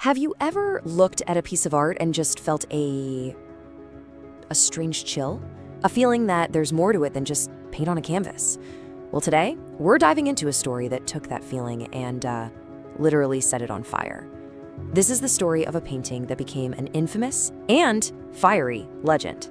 Have you ever looked at a piece of art and just felt a strange chill? A feeling that there's more to it than just paint on a canvas? Well, today, we're diving into a story that took that feeling and literally set it on fire. This is the story of a painting that became an infamous and fiery legend.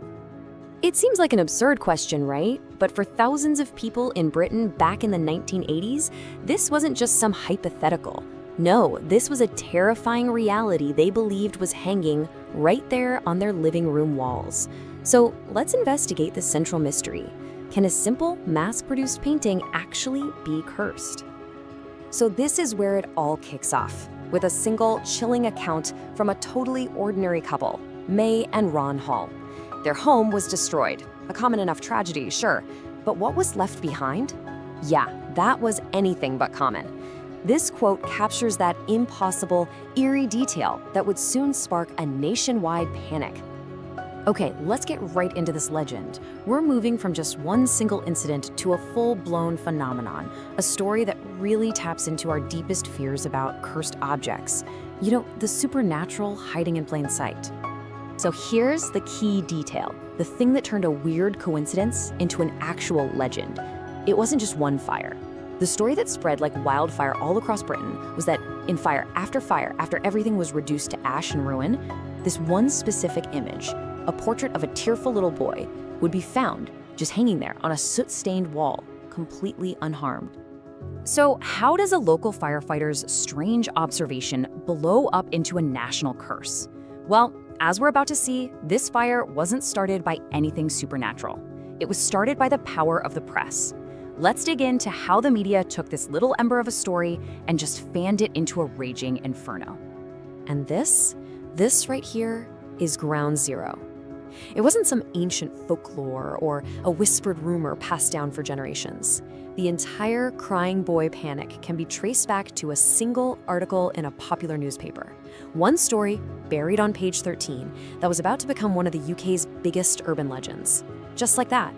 It seems like an absurd question, right? But for thousands of people in Britain back in the 1980s, this wasn't just some hypothetical. No, this was a terrifying reality they believed was hanging right there on their living room walls. So let's investigate the central mystery. Can a simple, mass-produced painting actually be cursed? So this is where it all kicks off, with a single chilling account from a totally ordinary couple, May and Ron Hall. Their home was destroyed, a common enough tragedy, sure, but what was left behind? Yeah, that was anything but common. This quote captures that impossible, eerie detail that would soon spark a nationwide panic. Okay, let's get right into this legend. We're moving from just one single incident to a full-blown phenomenon, a story that really taps into our deepest fears about cursed objects. You know, the supernatural hiding in plain sight. So here's the key detail, the thing that turned a weird coincidence into an actual legend. It wasn't just one fire. The story that spread like wildfire all across Britain was that in fire, after everything was reduced to ash and ruin, this one specific image, a portrait of a tearful little boy, would be found just hanging there on a soot-stained wall, completely unharmed. So how does a local firefighter's strange observation blow up into a national curse? Well, as we're about to see, this fire wasn't started by anything supernatural. It was started by the power of the press. Let's dig into how the media took this little ember of a story and just fanned it into a raging inferno. And this right here is ground zero. It wasn't some ancient folklore or a whispered rumor passed down for generations. The entire crying boy panic can be traced back to a single article in a popular newspaper. One story buried on page 13 that was about to become one of the UK's biggest urban legends. Just like that.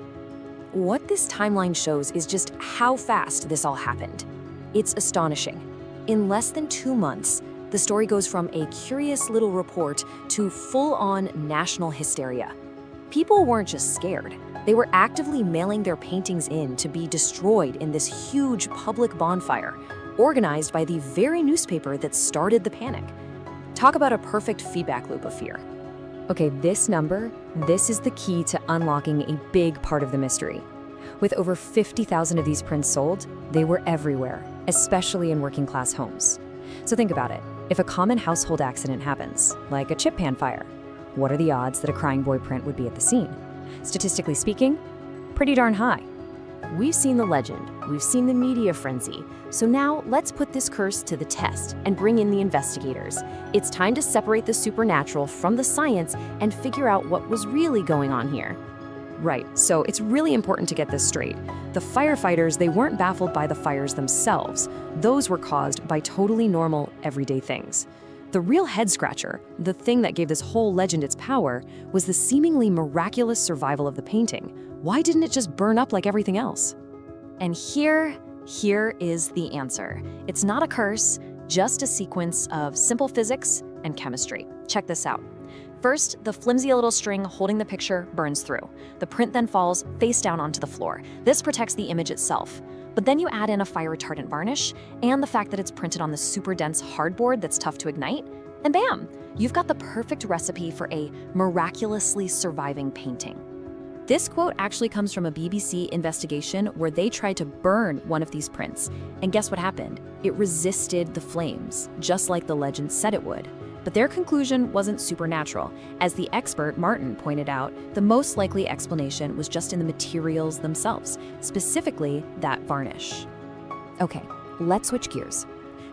What this timeline shows is just how fast this all happened. It's astonishing. In less than 2 months, the story goes from a curious little report to full-on national hysteria. People weren't just scared. They were actively mailing their paintings in to be destroyed in this huge public bonfire, organized by the very newspaper that started the panic. Talk about a perfect feedback loop of fear. Okay, this is the key to unlocking a big part of the mystery. With over 50,000 of these prints sold, they were everywhere, especially in working-class homes. So think about it. If a common household accident happens, like a chip pan fire, what are the odds that a crying boy print would be at the scene? Statistically speaking, pretty darn high. We've seen the legend, we've seen the media frenzy, so now let's put this curse to the test and bring in the investigators. It's time to separate the supernatural from the science and figure out what was really going on here. Right, so it's really important to get this straight. The firefighters, they weren't baffled by the fires themselves. Those were caused by totally normal, everyday things. The real head-scratcher, the thing that gave this whole legend its power, was the seemingly miraculous survival of the painting. Why didn't it just burn up like everything else? And here is the answer. It's not a curse, just a sequence of simple physics and chemistry. Check this out. First, the flimsy little string holding the picture burns through. The print then falls face down onto the floor. This protects the image itself. But then you add in a fire-retardant varnish and the fact that it's printed on the super dense hardboard that's tough to ignite, and bam, you've got the perfect recipe for a miraculously surviving painting. This quote actually comes from a BBC investigation where they tried to burn one of these prints. And guess what happened? It resisted the flames, just like the legend said it would. But their conclusion wasn't supernatural. As the expert, Martin, pointed out, the most likely explanation was just in the materials themselves, specifically that varnish. Okay, let's switch gears.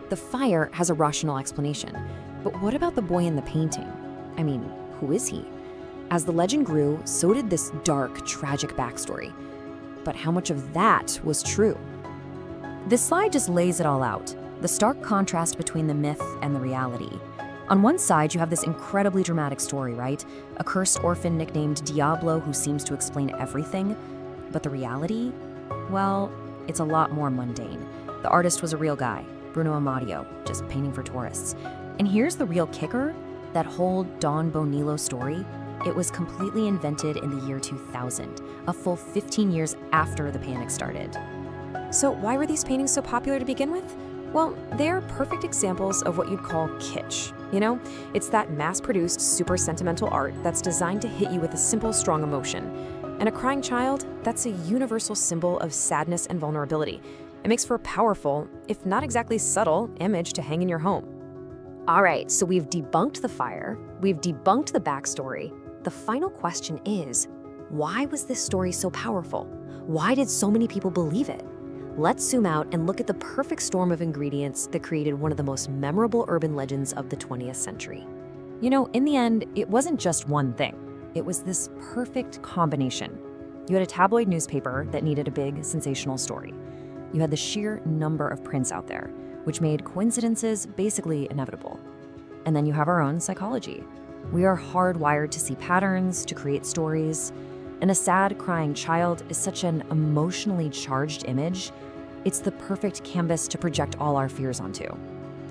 The fire has a rational explanation, but what about the boy in the painting? I mean, who is he? As the legend grew, so did this dark, tragic backstory. But how much of that was true? This slide just lays it all out, the stark contrast between the myth and the reality. On one side, you have this incredibly dramatic story, right? A cursed orphan nicknamed Diablo who seems to explain everything. But the reality? Well, it's a lot more mundane. The artist was a real guy, Bruno Amadio, just painting for tourists. And here's the real kicker, that whole Don Bonillo story, it was completely invented in the year 2000, a full 15 years after the panic started. So why were these paintings so popular to begin with? Well, they're perfect examples of what you'd call kitsch. You know, it's that mass-produced, super sentimental art that's designed to hit you with a simple, strong emotion. And a crying child, that's a universal symbol of sadness and vulnerability. It makes for a powerful, if not exactly subtle, image to hang in your home. All right, so we've debunked the fire, we've debunked the backstory. The final question is, why was this story so powerful? Why did so many people believe it? Let's zoom out and look at the perfect storm of ingredients that created one of the most memorable urban legends of the 20th century. You know, in the end, it wasn't just one thing. It was this perfect combination. You had a tabloid newspaper that needed a big, sensational story. You had the sheer number of prints out there, which made coincidences basically inevitable. And then you have our own psychology. We are hardwired to see patterns, to create stories. And a sad, crying child is such an emotionally charged image. It's the perfect canvas to project all our fears onto.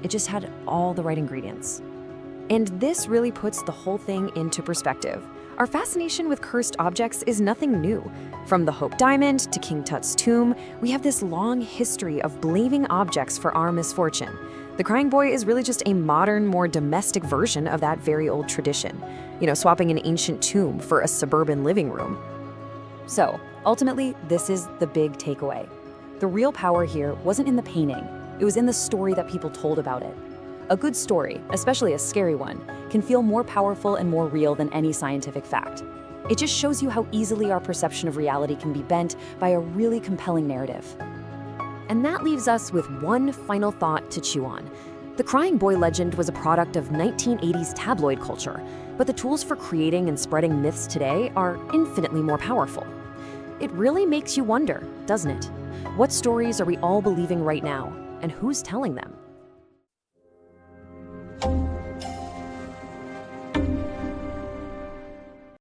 It just had all the right ingredients. And this really puts the whole thing into perspective. Our fascination with cursed objects is nothing new. From the Hope Diamond to King Tut's tomb, we have this long history of blaming objects for our misfortune. The crying boy is really just a modern, more domestic version of that very old tradition. You know, swapping an ancient tomb for a suburban living room. So, ultimately, this is the big takeaway. The real power here wasn't in the painting, it was in the story that people told about it. A good story, especially a scary one, can feel more powerful and more real than any scientific fact. It just shows you how easily our perception of reality can be bent by a really compelling narrative. And that leaves us with one final thought to chew on. The crying boy legend was a product of 1980s tabloid culture, but the tools for creating and spreading myths today are infinitely more powerful. It really makes you wonder, doesn't it? What stories are we all believing right now, and who's telling them?